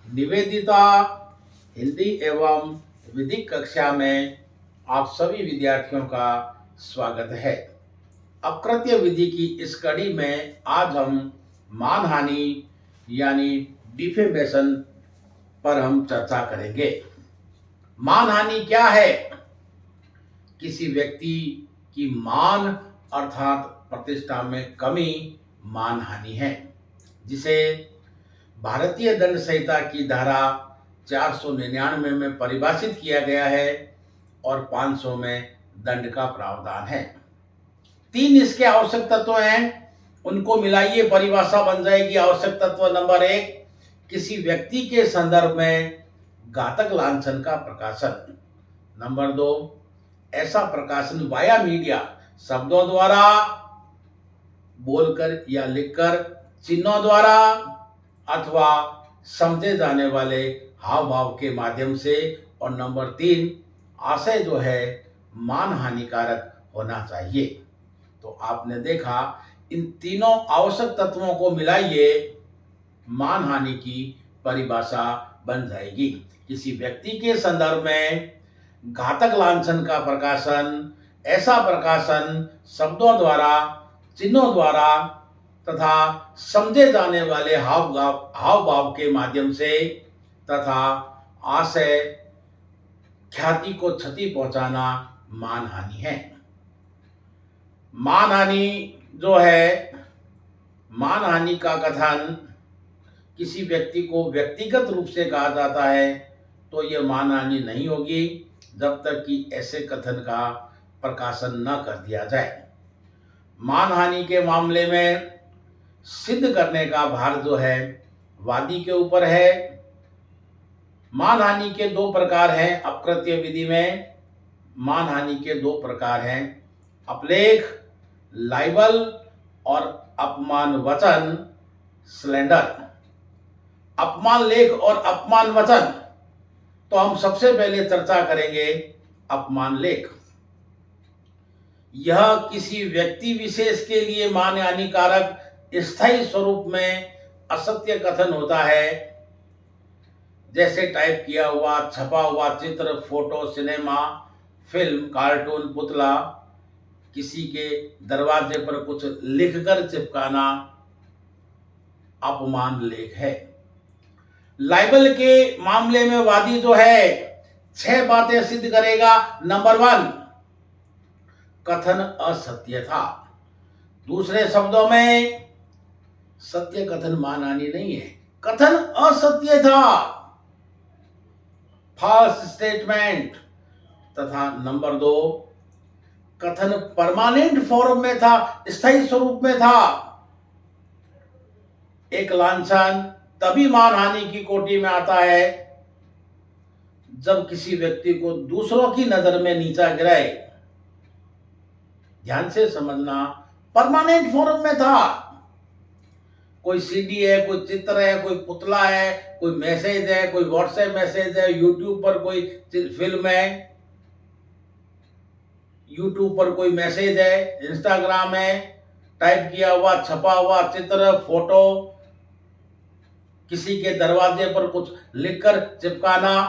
निवेदिता हिंदी एवं विधिक कक्षा में आप सभी विद्यार्थियों का स्वागत है। अपकृत्य विधि की इस कड़ी में आज हम मानहानि यानी डिफेमेशन पर हम चर्चा करेंगे। मानहानि क्या है? किसी व्यक्ति की मान अर्थात प्रतिष्ठा में कमी मानहानि है, जिसे भारतीय दंड संहिता की धारा 499 में परिभाषित किया गया है और 500 में दंड का प्रावधान है। 3 इसके आवश्यक तत्व हैं, उनको मिलाइए परिभाषा बन जाएगी। आवश्यक तत्व नंबर 1, किसी व्यक्ति के संदर्भ में घातक लांछन का प्रकाशन। नंबर 2, ऐसा प्रकाशन वाया मीडिया, शब्दों द्वारा, बोलकर या लिखकर, चिन्हों द्वारा अथवा समझे जाने वाले हाव भाव के माध्यम से। और नंबर 3, आशय जो है मान हानिकारक होना चाहिए। तो आपने देखा, इन तीनों आवश्यक तत्वों को मिलाइए, मानहानि की परिभाषा बन जाएगी। किसी व्यक्ति के संदर्भ में घातक लांछन का प्रकाशन, ऐसा प्रकाशन शब्दों द्वारा, चिन्हों द्वारा तथा समझे जाने वाले हाव भाव के माध्यम से तथा आशय ख्याति को क्षति पहुंचाना मानहानि है। मानहानि जो है, मानहानि का कथन किसी व्यक्ति को व्यक्तिगत रूप से कहा जाता है तो यह मानहानि नहीं होगी जब तक कि ऐसे कथन का प्रकाशन न कर दिया जाए। मानहानि के मामले में सिद्ध करने का भार जो है वादी के ऊपर है। मानहानि के 2 प्रकार हैं। अपकृत्य विधि में मानहानि के 2 प्रकार हैं, अपलेख लाइबल और अपमान वचन स्लैंडर। अपमान लेख और अपमान वचन, तो हम सबसे पहले चर्चा करेंगे अपमान लेख। यह किसी व्यक्ति विशेष के लिए मान हानिकारक स्थायी स्वरूप में असत्य कथन होता है, जैसे टाइप किया हुआ, छपा हुआ चित्र, फोटो, सिनेमा, फिल्म, कार्टून, पुतला, किसी के दरवाजे पर कुछ लिखकर चिपकाना अपमान लेख है। लाइबल के मामले में वादी जो है 6 बातें सिद्ध करेगा। नंबर 1, कथन असत्य था। दूसरे शब्दों में सत्य कथन मानहानि नहीं है, कथन असत्य था, फॉल्स स्टेटमेंट। तथा नंबर 2, कथन परमानेंट फॉर्म में था, स्थायी स्वरूप में था। एक लांछन तभी मानहानि की कोटि में आता है जब किसी व्यक्ति को दूसरों की नजर में नीचा गिराए। ध्यान से समझना, परमानेंट फॉर्म में था। कोई सीडी है, कोई चित्र है, कोई पुतला है, कोई मैसेज है, कोई व्हाट्सएप मैसेज है, यूट्यूब पर कोई फिल्म है, यूट्यूब पर कोई मैसेज है, इंस्टाग्राम है, टाइप किया हुआ, छपा हुआ चित्र, फोटो, किसी के दरवाजे पर कुछ लिखकर चिपकाना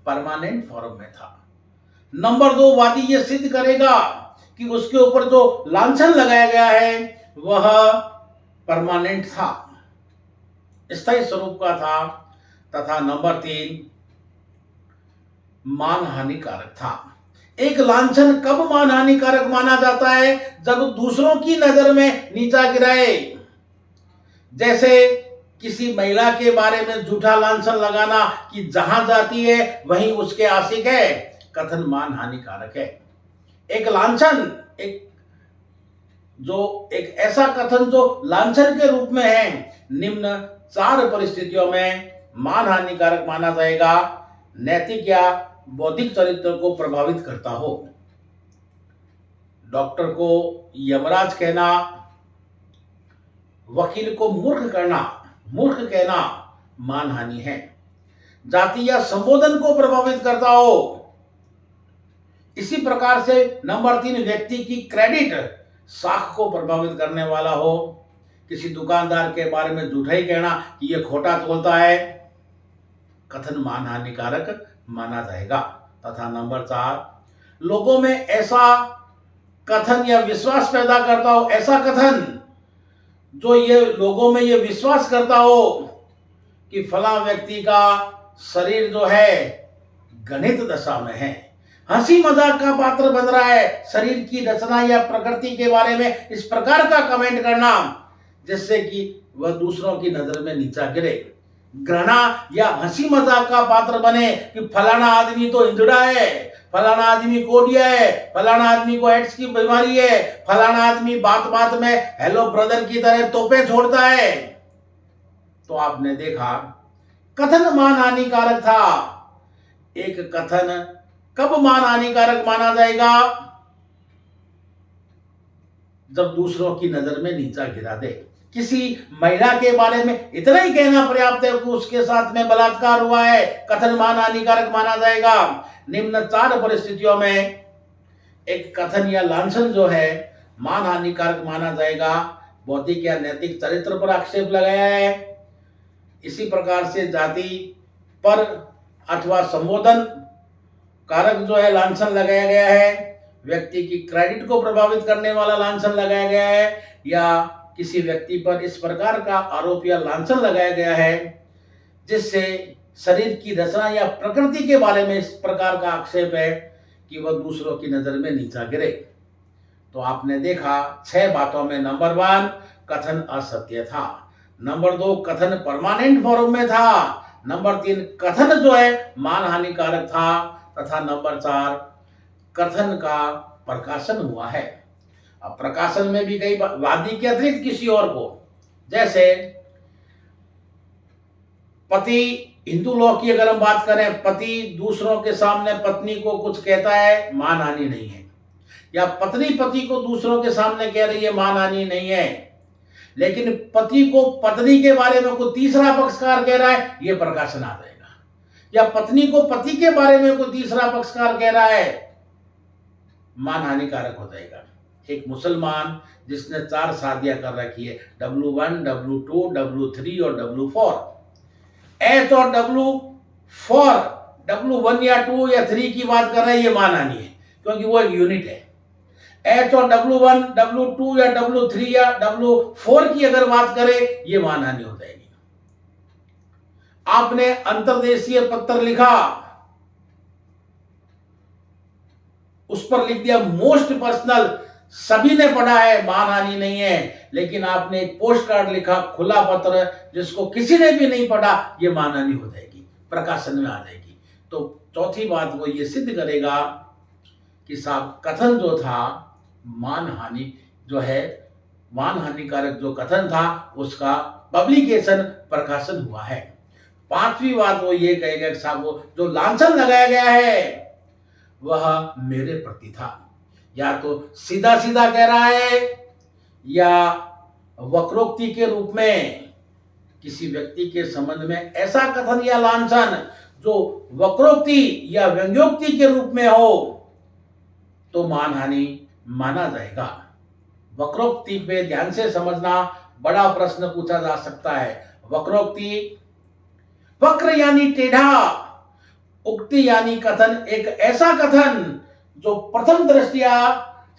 परमानेंट फॉर्म में था। नंबर 2, वादी यह सिद्ध करेगा कि उसके ऊपर जो लांछन लगाया गया है वह परमानेंट था, स्थायी स्वरूप का था। तथा नंबर 3, मान हानिकारक था। एक लांछन कब मान हानिकारक माना जाता है? जब दूसरों की नजर में नीचा गिराए। जैसे किसी महिला के बारे में झूठा लांछन लगाना कि जहां जाती है वहीं उसके आशिक है, कथन मान हानिकारक है। एक लांछन, एक ऐसा कथन जो लांछन के रूप में है, निम्न 4 परिस्थितियों में मान हानिकारक माना जाएगा। नैतिक या बौद्धिक चरित्र को प्रभावित करता हो, डॉक्टर को यमराज कहना, वकील को मूर्ख कहना मानहानि है। जाति या संबोधन को प्रभावित करता हो। इसी प्रकार से नंबर 3, व्यक्ति की क्रेडिट साख को प्रभावित करने वाला हो। किसी दुकानदार के बारे में झूठा ही कहना कि यह खोटा तोलता है, कथन मान हानिकारक माना जाएगा। तथा नंबर 4, लोगों में ऐसा कथन या विश्वास पैदा करता हो, ऐसा कथन जो ये लोगों में ये विश्वास करता हो कि फला व्यक्ति का शरीर जो है गणित दशा में है, हंसी मजाक का पात्र बन रहा है, शरीर की रचना या प्रकृति के बारे में इस प्रकार का कमेंट करना जिससे कि वह दूसरों की नजर में नीचा गिरे, घृणा या हंसी मजाक का पात्र बने कि फलाना आदमी तो इंजड़ा है, फलाना आदमी कोढ़िया है, फलाना आदमी को एड्स की बीमारी है, फलाना आदमी बात बात में हेलो ब्रदर की तरह तोपे छोड़ता है। तो आपने देखा कथन मान हानिकारक था। एक कथन कब मान हानिकारक माना जाएगा? जब दूसरों की नजर में नीचा गिरा दे। किसी महिला के बारे में इतना ही कहना पर्याप्त है कि उसके साथ में बलात्कार हुआ है, कथन मान हानिकारक माना जाएगा। निम्न 4 परिस्थितियों में एक कथन या लांछन जो है मान हानिकारक माना जाएगा। बौद्धिक या नैतिक चरित्र पर आक्षेप लगाया है, इसी प्रकार से जाति पर अथवा संबोधन कारक जो है लांछन लगाया गया है, व्यक्ति की क्रेडिट को प्रभावित करने वाला लांछन लगाया गया है, या किसी व्यक्ति पर इस प्रकार का आरोप या लांछन लगाया गया है जिससे शरीर की रचना या प्रकृति के बारे में इस प्रकार का आक्षेप है कि वह दूसरों की नजर में नीचा गिरे। तो आपने देखा 6 बातों में नंबर 1 कथन असत्य था, नंबर 2 कथन परमानेंट फॉर्म में था, नंबर 3 कथन जो है मान हानिकारक था, तथा नंबर 4 कथन का प्रकाशन हुआ है। अब प्रकाशन में भी कई वादी के अतिरिक्त किसी और को, जैसे पति, हिंदू लॉ की अगर हम बात करें, पति दूसरों के सामने पत्नी को कुछ कहता है, मानहानि नहीं है, या पत्नी पति को दूसरों के सामने कह रही है, मानहानि नहीं है, लेकिन पति को पत्नी के बारे में कोई तीसरा पक्षकार कह रहा है, यह प्रकाशन आ जाएगा। या पत्नी को पति के बारे में कोई तीसरा पक्षकार कह रहा है, मान हानिकारक हो जाएगा। एक मुसलमान जिसने 4 शादियां कर रखी है, W1, W2, W3 और W4, एच और W4, W1 या 2 या 3 की बात कर रहे हैं, ये मानहानि है क्योंकि वो एक यूनिट है। एच और W1, W2 या W3 या W4 की अगर बात करें, ये मानहानि हो जाएगी। आपने अंतर्देशीय पत्र लिखा, उस पर लिख दिया मोस्ट पर्सनल, सभी ने पढ़ा है, मानहानि नहीं है, लेकिन आपने एक पोस्ट कार्ड लिखा, खुला पत्र, जिसको किसी ने भी नहीं पढ़ा, ये मानहानि हो जाएगी, प्रकाशन में आ जाएगी। तो चौथी बात वो ये सिद्ध करेगा कि साहब कथन जो था मानहानि जो है, मान हानिकारक जो कथन था उसका पब्लिकेशन, प्रकाशन हुआ है। 5वीं बात वो ये कहेगा कि साहब वो जो लांछन लगाया गया है वह मेरे प्रति था, या तो सीधा सीधा कह रहा है या वक्रोक्ति के रूप में किसी व्यक्ति के संबंध में ऐसा कथन या लांछन जो वक्रोक्ति या व्यंग्योक्ति के रूप में हो तो मानहानि माना जाएगा। वक्रोक्ति पे ध्यान से समझना, बड़ा प्रश्न पूछा जा सकता है। वक्रोक्ति, वक्र यानी टेढ़ा, उक्ति यानी कथन, एक ऐसा कथन जो प्रथम दृष्टया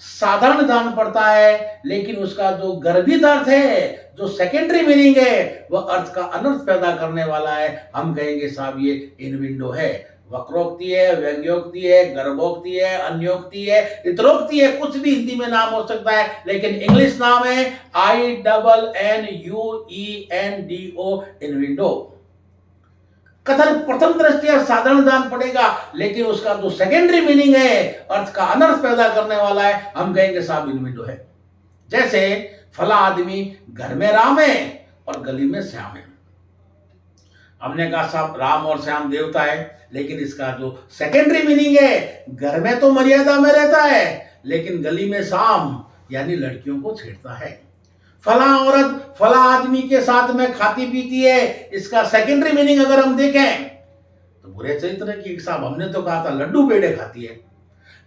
साधारण जान पड़ता है, लेकिन उसका जो गर्भित अर्थ है, जो सेकेंडरी मीनिंग है, वह अर्थ का अनर्थ पैदा करने वाला है। हम कहेंगे साहब ये इनविंडो है। वक्रोक्ति है, व्यंग्योक्ति है, गर्भोक्ति है, अन्योक्ति है, इतरोक्ति है, कुछ भी हिंदी में नाम हो सकता है, लेकिन इंग्लिश नाम है INNUENDO, इनविंडो। कथन प्रथम दृष्टया साधारण जान पड़ेगा, लेकिन उसका जो सेकेंडरी मीनिंग है, अर्थ का अनर्थ पैदा करने वाला है, हम कहेंगे साहब इनविंडो है। जैसे फला आदमी घर में राम है और गली में श्याम है। हमने कहा साहब राम और श्याम देवता है, लेकिन इसका जो सेकेंडरी मीनिंग है, घर में तो मर्यादा में रहता है, लेकिन गली में शाम यानी लड़कियों को छेड़ता है। फला औरत फला आदमी के साथ में खाती पीती है, इसका सेकेंडरी मीनिंग अगर हम देखें तो बुरे चरित्र की, साहब हमने तो कहा था लड्डू पेड़े खाती है।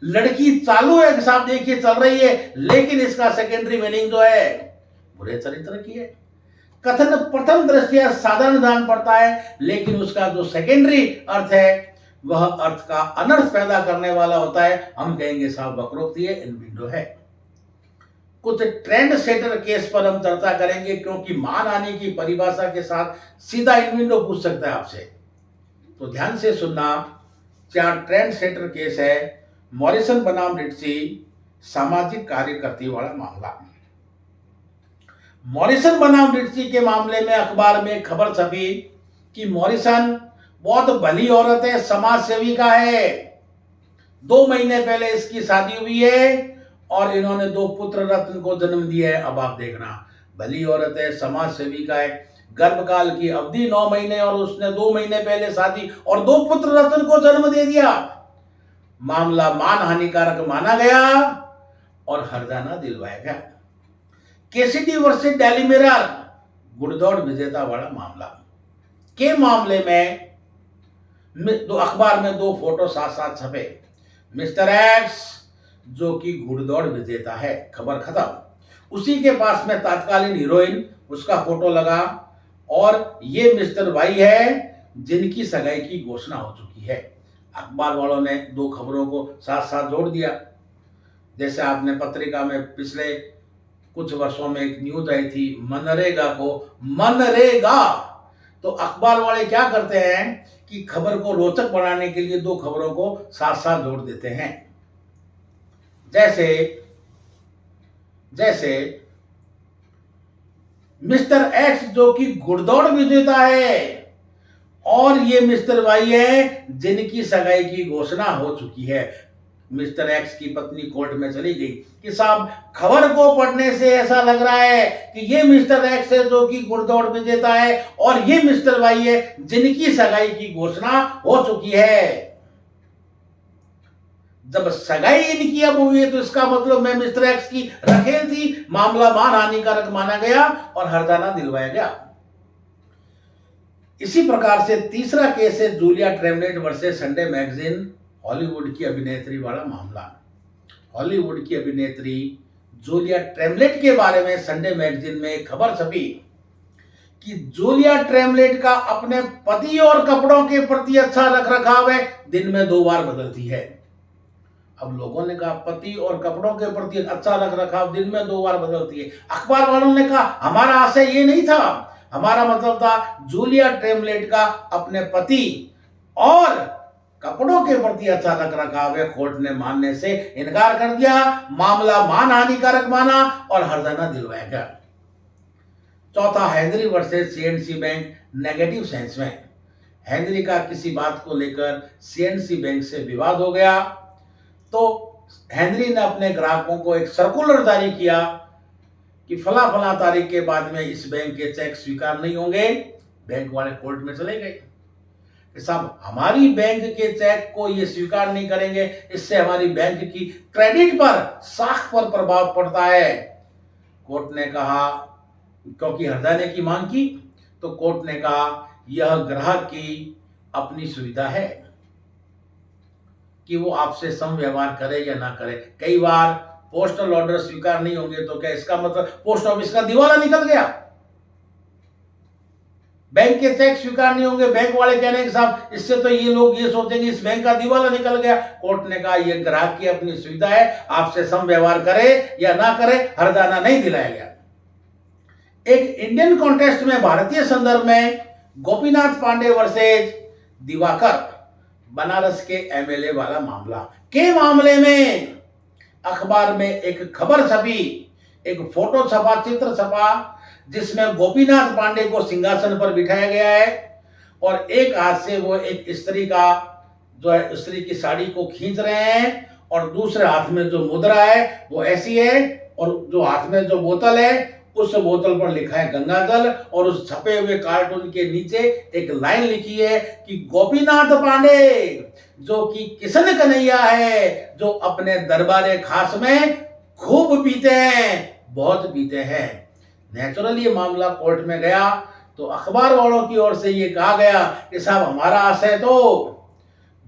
लड़की चालू है, साहब देखिए चल रही है, लेकिन इसका सेकेंडरी मीनिंग जो है बुरे चरित्र की है। कथन प्रथम दृष्टया साधारण जान पड़ता है, लेकिन उसका जो सेकेंडरी अर्थ है वह अर्थ का अनर्थ पैदा करने वाला होता है। हम कहेंगे साहब वक्रोक्ति है, इनविंडो है। कुछ ट्रेंड सेटर केस पर हम चर्चा करेंगे, क्योंकि मानहानि की परिभाषा के साथ सीधा इनविंडो पूछ सकता है आपसे, तो ध्यान से सुनना। 4 ट्रेंड सेटर केस है। मॉरिसन बनाम रिट्जी, सामाजिक कार्यकर्ती वाला मामला। मॉरिसन बनाम रिट्जी के मामले में अखबार में खबर छपी कि मॉरिसन बहुत भली औरत है, समाज सेविका है। 2 महीने पहले इसकी शादी हुई है और इन्होंने 2 पुत्र रत्न को जन्म दिया है। अब आप देखना, भली औरत है, समाज सेविका है, गर्भकाल की अवधि 9 महीने और उसने 2 महीने पहले शादी और 2 पुत्र रत्न को जन्म दे दिया। मामला मान हानिकारक माना गया और हर्जाना दिलवाया गया। केसीडी वर्सेस डेली मिरर, गुड़दौड़ विजेता वाला मामला के मामले में अखबार में 2 फोटो साथ साथ छपे। मिस्टर एक्स जो कि घुड़दौड़ विजेता है, खबर खत्म। उसी के पास में तत्कालीन हीरोइन, उसका फोटो लगा, और ये मिस्टर वाई है जिनकी सगाई की घोषणा हो चुकी है। अखबार वालों ने 2 खबरों को साथ साथ जोड़ दिया। जैसे आपने पत्रिका में पिछले कुछ वर्षों में एक न्यूज आई थी, मनरेगा को मनरेगा, तो अखबार वाले क्या करते हैं कि खबर को रोचक बनाने के लिए 2 खबरों को साथ साथ जोड़ देते हैं। जैसे मिस्टर एक्स जो कि घुड़दौड़ विजेता है और ये मिस्टर वाई है जिनकी सगाई की घोषणा हो चुकी है। मिस्टर एक्स की पत्नी कोर्ट में चली गई कि साहब खबर को पढ़ने से ऐसा लग रहा है कि ये मिस्टर एक्स है जो कि घुड़दौड़ विजेता है और ये मिस्टर वाई है जिनकी सगाई की घोषणा हो चुकी है। जब सगाई इनकी अब हुई है तो इसका मतलब मैं मिस्टर एक्स की रखेल थी। मामला मान हानिकारक माना गया और हर्जाना दिलवाया गया। इसी प्रकार से तीसरा केस है Julia Tremlett versus Sunday magazine, Hollywood की अभिनेत्री वाला मामला। हॉलीवुड की अभिनेत्री जूलिया ट्रेमलेट के बारे में संडे मैगजीन में एक खबर छपी कि जूलिया ट्रेमलेट का अपने पति और कपड़ों के प्रति अच्छा रख रखाव है, दिन में 2 बार बदलती है। अब लोगों ने कहा पति और कपड़ों के प्रति अच्छा रख रखाव दिन में 2 बार बदलती है। अखबार वालों ने कहा हमारा आशय ये नहीं था, हमारा मतलब था जूलिया ट्रेमलेट का अपने पति और कपड़ों के प्रति अच्छा रख रखाव है। कोर्ट ने मानने से इनकार कर दिया। मामला मान हानिकारक माना और हर्जाना दिलवाया गया। चौथा, Henry versus CNC bank, negative sense में। हेनरी का किसी बात को लेकर सीएनसी बैंक से विवाद हो गया, तो हेनरी ने अपने ग्राहकों को एक सर्कुलर जारी किया कि फला फला तारीख के बाद में इस बैंक के चेक स्वीकार नहीं होंगे। बैंक वाले कोर्ट में चले गए कि साहब हमारी बैंक के चेक को ये स्वीकार नहीं करेंगे, इससे हमारी बैंक की क्रेडिट पर, साख पर प्रभाव पड़ता है। कोर्ट ने कहा, क्योंकि हर्जाने की मांग की, तो कोर्ट ने कहा यह ग्राहक की अपनी सुविधा है कि वो आपसे समव्यवहार करे या ना करे। कई बार पोस्टल ऑर्डर स्वीकार नहीं होंगे तो क्या इसका मतलब पोस्ट ऑफिस का दिवाला निकल गया? बैंक के चेक स्वीकार नहीं होंगे, बैंक वाले कह रहे हैं कि साहब इससे तो ये लोग ये सोचेंगे इस बैंक का दिवाला निकल गया। कोर्ट ने कहा यह ग्राहक की अपनी सुविधा है, आपसे समव्यवहार करे या ना करे, हर्जाना नहीं दिलाया गया। एक इंडियन कॉन्टेस्ट में भारतीय संदर्भ में गोपीनाथ पांडे वर्सेज दिवाकर, बनारस के एमएलए वाला मामला के मामले में अखबार में एक खबर छपी, एक फोटो छपा, चित्र छपा, जिसमें गोपीनाथ पांडे को सिंहासन पर बिठाया गया है और एक हाथ से वो एक स्त्री का जो है स्त्री की साड़ी को खींच रहे हैं और दूसरे हाथ में जो मुद्रा है वो ऐसी है और जो हाथ में जो बोतल है उस बोतल पर लिखा है गंगा जल और उस छपे हुए कार्टून के नीचे एक लाइन लिखी है कि गोपीनाथ पांडे जो कि किशन कन्हैया है, जो अपने दरबारे खास में खूब पीते हैं, बहुत पीते हैं। नेचुरली ये मामला कोर्ट में गया तो अखबार वालों की ओर से ये कहा गया कि साहब हमारा आशय तो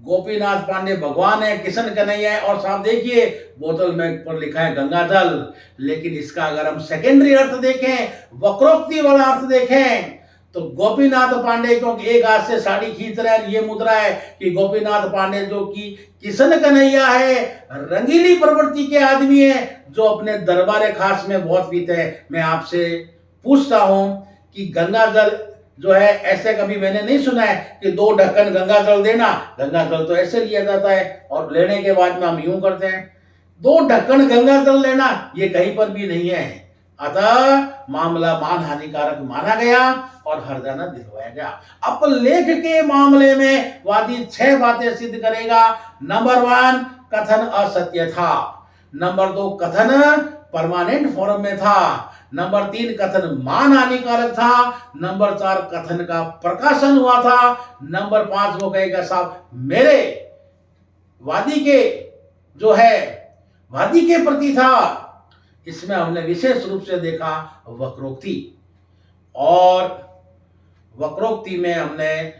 गोपीनाथ पांडे भगवान है, किशन कन्हैया है, और साहब देखिए बोतल में पर लिखा है गंगा जल। लेकिन इसका अगर हम सेकेंडरी अर्थ देखें, वक्रोक्ति वाला अर्थ देखें, तो गोपीनाथ पांडे क्योंकि एक हाथ से साड़ी खींच रहे हैं, ये मुद्रा है कि गोपीनाथ पांडे जो कि किशन कन्हैया है, रंगीली प्रवृत्ति के आदमी है, जो अपने दरबार खास में बहुत पीते हैं। मैं आपसे पूछता हूं कि गंगा जल जो है, ऐसे कभी मैंने नहीं सुना है कि 2 ढक्कन गंगा जल देना। गंगा जल तो ऐसे लिया जाता है और लेने के बाद में हम यूं करते हैं। 2 ढक्कन गंगा जल लेना ये कहीं पर भी नहीं है। अतः मामला मान हानिकारक माना गया और हर्जाना दिलवाया गया। अब लेख के मामले में वादी 6 बातें सिद्ध करेगा। नंबर 1, कथन असत्य था। नंबर 2, कथन परमानेंट फॉर्म में था। नंबर 3, कथन मान हानिकारक था। नंबर 4, कथन का प्रकाशन हुआ था। नंबर 5, वो कहेगा साहब मेरे वादी के जो है वादी के प्रति था। इसमें हमने विशेष रूप से देखा वक्रोक्ति, और वक्रोक्ति में हमने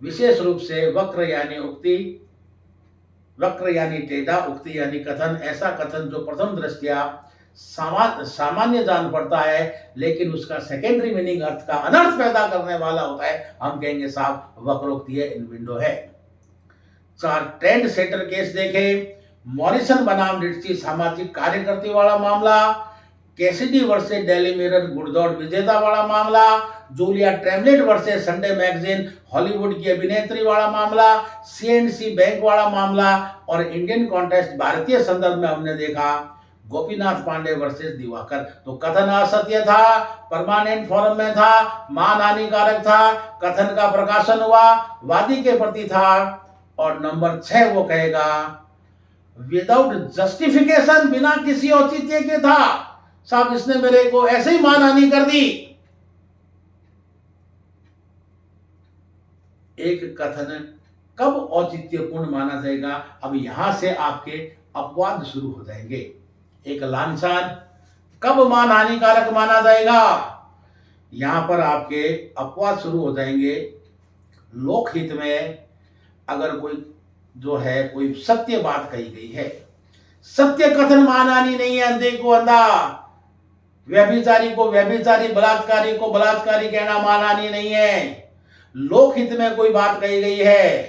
विशेष रूप से वक्र यानी उक्ति, वक्र यानी टेढ़ा, उक्ति यानी कथन, ऐसा कथन जो प्रथम दृष्टया सामान्य जान पड़ता है लेकिन उसका सेकेंडरी मीनिंग अर्थ का अनर्थ पैदा करने वाला होता है। हम कहेंगे साहब वक्रोक्ति है, इनविंडो है। 4 ट्रेंड सेटर केस देखे। मॉरिसन बनाम रिट्ची सामाजिक कार्यकर्ती वाला मामला, कैसिडी वर्सेस डेली मिरर गुड़दौड़ विजेता वाला मामला, Julia Tremlett versus Sunday magazine Hollywood की अभिनेत्री वाला मामला, सीएनसी बैंक वाला मामला, और इंडियन कॉन्टेस्ट भारतीय संदर्भ में हमने देखा गोपीनाथ पांडे वर्सेस दिवाकर। तो कथन असत्य था, परमानेंट फॉर्म में था, मान हानिकारक था, कथन का प्रकाशन हुआ, वादी के प्रति था, और नंबर 6 वो कहेगा विदाउट जस्टिफिकेशन, बिना किसी औचित्य के था। साहब इसने मेरे को ऐसे ही मानहानि कर दी। एक कथन कब औचित्यपूर्ण माना जाएगा? अब यहां से आपके अपवाद शुरू हो जाएंगे। एक लांछन कब मान हानिकारक माना जाएगा? यहां पर आपके अपवाद शुरू हो जाएंगे। लोकहित में अगर कोई जो है कोई सत्य बात कही गई है, सत्य कथन मानहानि नहीं है, अंधे को अंधा, व्यभिचारी को व्यभिचारी, बलात्कारी को बलात्कारी कहना मानहानि नहीं है। लोकहित में कोई बात कही गई है,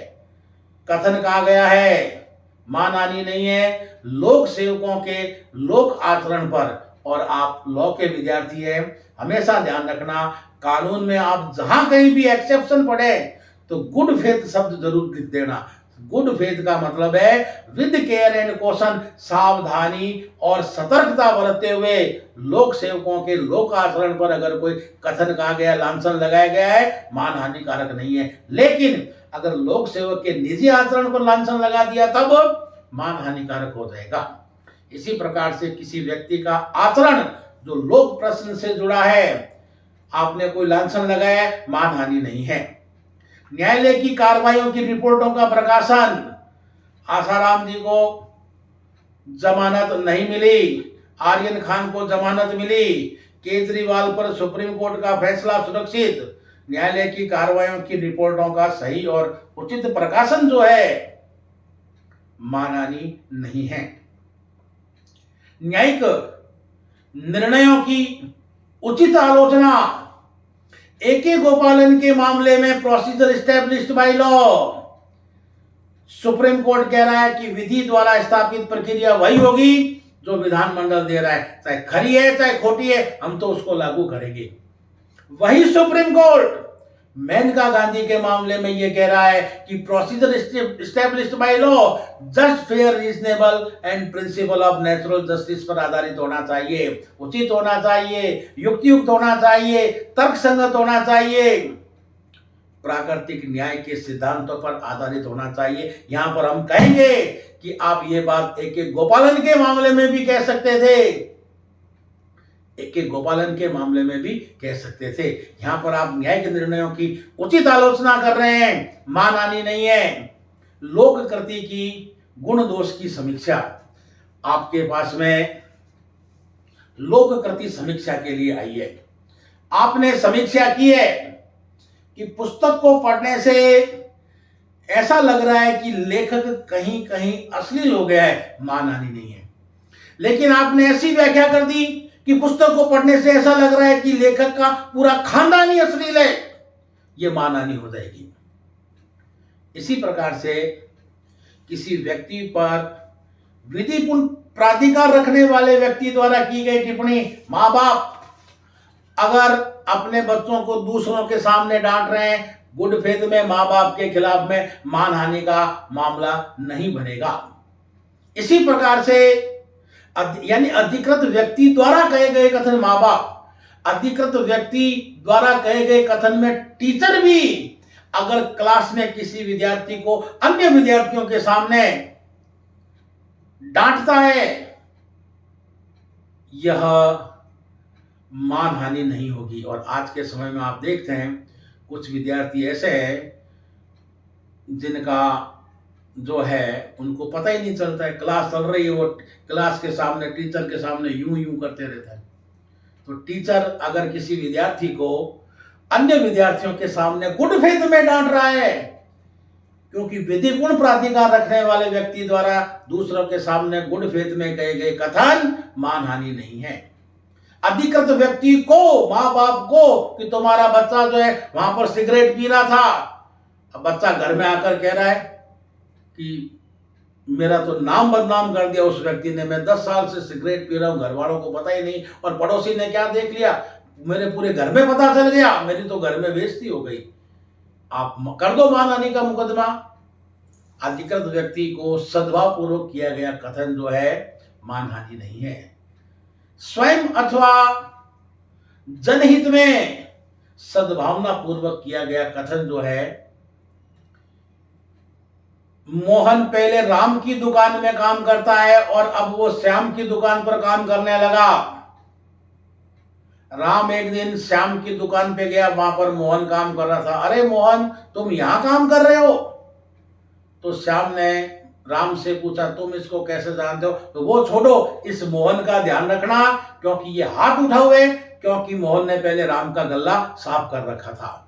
कथन कहा गया है, मानहानि नहीं है। लोक सेवकों के लोक आचरण पर, और आप लॉ के विद्यार्थी हैं, हमेशा ध्यान रखना कानून में आप जहां कहीं भी एक्सेप्शन पढ़े तो गुड फेथ शब्द जरूर लिख देना। गुड फेथ का मतलब है विद केयर एंड कॉशन, सावधानी और सतर्कता बरतते हुए लोक सेवकों के लोक आचरण पर अगर कोई कथन कहा गया, लांछन लगाया गया है, मान हानिकारक नहीं है। लेकिन अगर लोक सेवक के निजी आचरण पर लांछन लगा दिया तब मान हानिकारक हो जाएगा। इसी प्रकार से किसी व्यक्ति का आचरण जो लोक प्रश्न से जुड़ा है, आपने कोई लांछन लगाया, मानहानि नहीं है। न्यायालय की कार्रवाइयों की रिपोर्टों का प्रकाशन, आसाराम जी को जमानत नहीं मिली, आर्यन खान को जमानत मिली, केजरीवाल पर सुप्रीम कोर्ट का फैसला सुरक्षित। न्यायालय की कार्रवाइयों की रिपोर्टों का सही और उचित प्रकाशन जो है मानहानि नहीं है। न्यायिक निर्णयों की उचित आलोचना, ए.के. गोपालन के मामले में procedure established by law, supreme court कह रहा है कि विधि द्वारा स्थापित प्रक्रिया वही होगी जो विधानमंडल दे रहा है, चाहे खरी है चाहे खोटी है, हम तो उसको लागू करेंगे। वही सुप्रीम कोर्ट मेनका गांधी के मामले में यह कह रहा है कि procedure established by law just, fair, reasonable and principle of natural justice पर आधारित होना चाहिए, उचित होना चाहिए, युक्तियुक्त होना चाहिए, तर्कसंगत होना चाहिए, प्राकृतिक न्याय के सिद्धांतों पर आधारित होना चाहिए। यहां पर हम कहेंगे कि आप ये बात ए.के. गोपालन के मामले में भी कह सकते थे, ए.के. गोपालन के मामले में भी कह सकते थे। यहां पर आप न्यायिक निर्णयों की उचित आलोचना कर रहे हैं, मानहानि नहीं है। लोक कृति की गुण दोष की समीक्षा, आपके पास में लोक कृति समीक्षा के लिए आई है। आपने समीक्षा की है कि पुस्तक को पढ़ने से ऐसा लग रहा है कि लेखक कहीं कहीं अश्लील हो गया है, मानहानि नहीं है। लेकिन आपने ऐसी व्याख्या कर दी कि पुस्तक को पढ़ने से ऐसा लग रहा है कि लेखक का पूरा खानदान ही अश्लील है, ये मानहानि हो जाएगी। इसी प्रकार से किसी व्यक्ति पर विधिपूर्ण प्राधिकार रखने वाले व्यक्ति द्वारा की गई टिप्पणी, माँ बाप अगर अपने बच्चों को दूसरों के सामने डांट रहे हैं, गुड फेथ में माँ बाप के खिलाफ में मानहानि का मामला नहीं बनेगा। इसी प्रकार से यानी अधिकृत व्यक्ति द्वारा कहे गए कथन, माँ बाप, अधिकृत व्यक्ति द्वारा कहे गए कथन में टीचर भी अगर क्लास में किसी विद्यार्थी को अन्य विद्यार्थियों के सामने डांटता है, यह मानहानि नहीं होगी। और आज के समय में आप देखते हैं कुछ विद्यार्थी ऐसे हैं जिनका जो है उनको पता ही नहीं चलता है, क्लास चल रही है, वो क्लास के सामने टीचर के सामने यूं यूं करते रहता है। तो टीचर अगर किसी विद्यार्थी को अन्य विद्यार्थियों के सामने गुड फेथ में डांट रहा है, क्योंकि विधिपूर्ण प्राधिकार रखने वाले व्यक्ति द्वारा दूसरों के सामने गुड फेथ में कहे गए कथन मानहानि नहीं है। अधिकृत व्यक्ति को, माँ बाप को, कि तुम्हारा बच्चा जो है वहां पर सिगरेट पी रहा था, अब बच्चा घर में आकर कह रहा है कि मेरा तो नाम बदनाम कर दिया उस व्यक्ति ने, मैं 10 साल से सिगरेट पी रहा हूँ, घर वालों को पता ही नहीं, और पड़ोसी ने क्या देख लिया, मेरे पूरे घर में पता चल गया, मेरी तो घर में बेइज्जती हो गई। आप कर दो मानहानि का मुकदमा। अधिकृत व्यक्ति को सद्भाव पूर्वक किया गया कथन जो है मानहानि नहीं है। स्वयं अथवा जनहित में सद्भावना पूर्वक किया गया कथन जो है, मोहन पहले राम की दुकान में काम करता है और अब वो श्याम की दुकान पर काम करने लगा। राम एक दिन श्याम की दुकान पे गया, वहां पर मोहन काम कर रहा था। अरे मोहन, तुम यहां काम कर रहे हो? तो श्याम ने राम से पूछा, तुम इसको कैसे जानते हो? तो वो छोड़ो, इस मोहन का ध्यान रखना, क्योंकि ये हाथ उठा हुए, क्योंकि मोहन ने पहले राम का गल्ला साफ कर रखा था।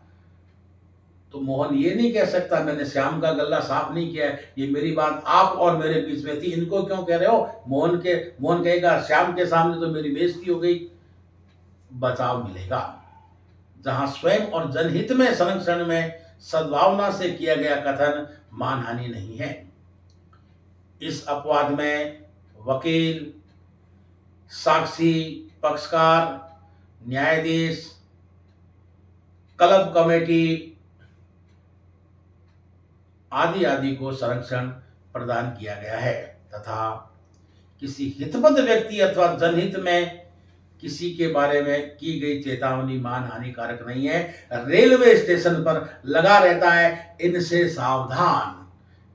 तो मोहन ये नहीं कह सकता मैंने श्याम का गल्ला साफ नहीं किया है, ये मेरी बात आप और मेरे बीच में थी, इनको क्यों कह रहे हो? मोहन कहेगा श्याम के सामने तो मेरी बेइज्जती हो गई। बचाव मिलेगा। जहां स्वयं और जनहित में संरक्षण में सद्भावना से किया गया कथन मानहानि नहीं है। इस अपवाद में वकील, साक्षी, पक्षकार, न्यायाधीश, क्लब कमेटी आदि आदि को संरक्षण प्रदान किया गया है, तथा किसी हितबद्ध व्यक्ति अथवा जनहित में किसी के बारे में की गई चेतावनी मानहानिकारक नहीं है। रेलवे स्टेशन पर लगा रहता है, इनसे सावधान,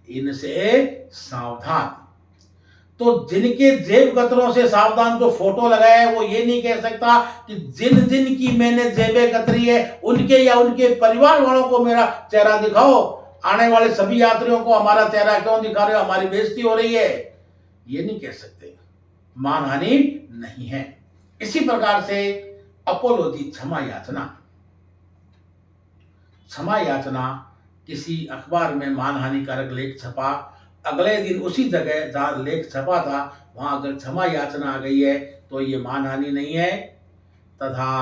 इनसे सावधान। तो जिनके जेब कतरों से सावधान जो फोटो लगाया है, वो ये नहीं कह सकता कि जिन जिन की मैंने जेबें कतरी है उनके या उनके परिवार वालों को मेरा चेहरा दिखाओ, आने वाले सभी यात्रियों को हमारा चेहरा क्यों दिखा रहे हो, हमारी बेइज्जती हो रही है, ये नहीं कह सकते। मानहानि नहीं है। इसी प्रकार से अपोलोजी, क्षमा याचना। क्षमा याचना, किसी अखबार में मानहानिकारक लेख छपा, अगले दिन उसी जगह जहां लेख छपा था वहां अगर क्षमा याचना आ गई है तो ये मानहानि नहीं है। तथा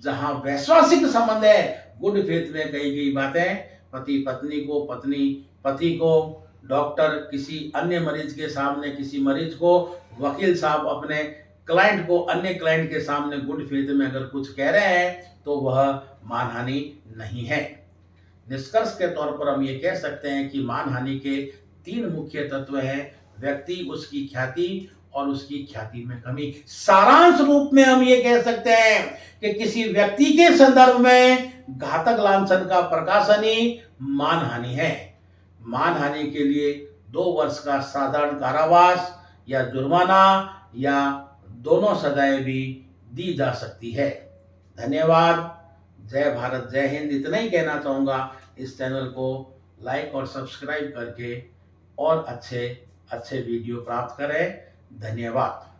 जहां वैश्वासिक संबंध है, गुड फेथ में कही गई बातें, पति पत्नी को, पत्नी पति को, डॉक्टर किसी अन्य मरीज के सामने किसी मरीज को, वकील साहब अपने क्लाइंट को अन्य क्लाइंट के सामने गुड फेथ में अगर कुछ कह रहे हैं तो वह मानहानि नहीं है। निष्कर्ष के तौर पर हम ये कह सकते हैं कि मानहानि के 3 मुख्य तत्व हैं: व्यक्ति, उसकी ख्याति और उसकी ख्याति में कमी। सारांश रूप में हम ये कह सकते हैं कि किसी व्यक्ति के संदर्भ में घातक लांछन का प्रकाशन ही मानहानि है। मानहानि के लिए 2 वर्ष का साधारण कारावास या जुर्माना या दोनों सजाएं भी दी जा सकती है। धन्यवाद। जय भारत, जय हिंद, इतना ही कहना चाहूँगा। इस चैनल को लाइक और सब्सक्राइब करके और अच्छे वीडियो प्राप्त करें। धन्यवाद।